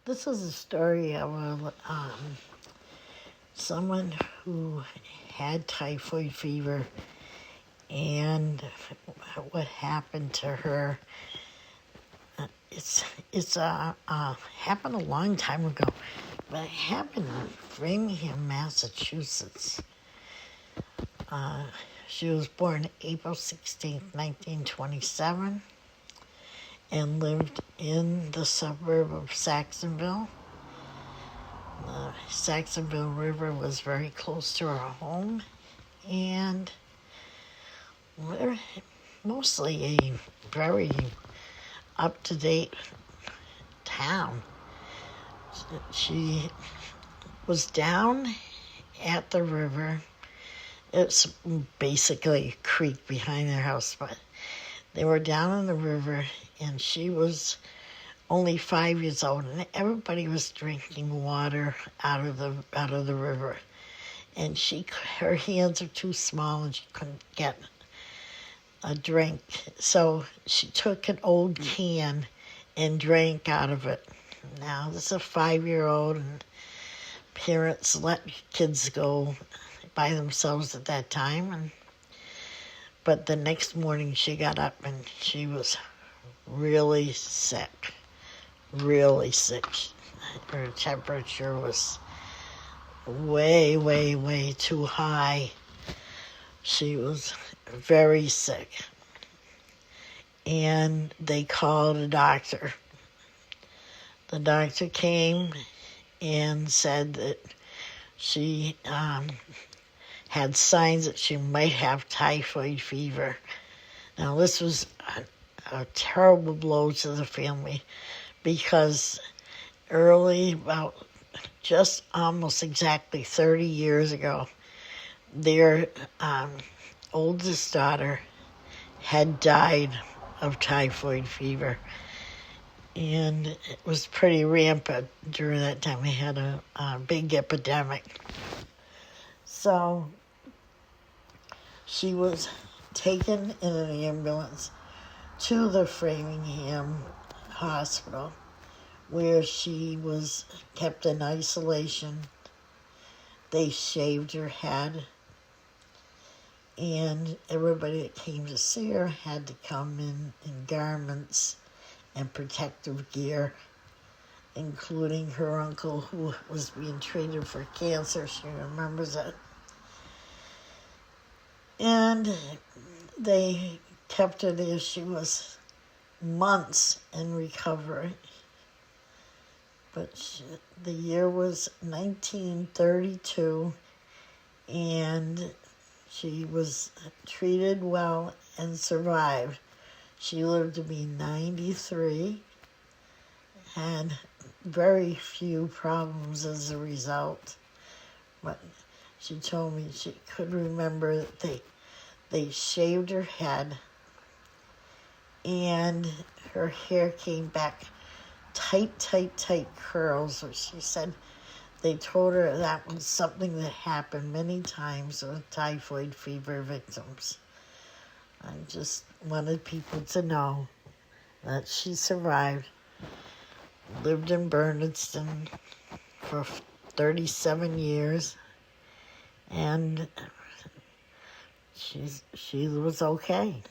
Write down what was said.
This is a story of someone who had typhoid fever and what happened to her. It's happened a long time ago, but it happened in Framingham, Massachusetts. She was born April 16th, 1927, and lived in the suburb of Saxonville. The Saxonville River was very close to her home, and we're mostly a very up-to-date town. She was down at the river. It's basically a creek behind their house, but they were down in the river, and she was only 5 years old, and everybody was drinking water out of the river. And her hands are too small, and she couldn't get a drink. So she took an old can and drank out of it. Now, this is a 5-year-old, and parents let kids go by themselves at that time. But the next morning she got up and she was really sick. Really sick. Her temperature was way, way, way too high. She was very sick. And they called a doctor. The doctor came and said that she had signs that she might have typhoid fever. Now, this was a terrible blow to the family, because about just almost exactly 30 years ago, their oldest daughter had died of typhoid fever. And it was pretty rampant during that time. We had a big epidemic. So she was taken in an ambulance to the Framingham hospital, where she was kept in isolation. They shaved her head, and everybody that came to see her had to come in garments and protective gear, including her uncle, who was being treated for cancer. She remembers it. And they kept her there. She was months in recovery. But the year was 1932, and she was treated well and survived. She lived to be 93, had very few problems as a result. But she told me she could remember that they shaved her head, and her hair came back tight curls. Or she said they told her that was something that happened many times with typhoid fever victims. I just wanted people to know that she survived, lived in Berniston for 37 years, and she was okay.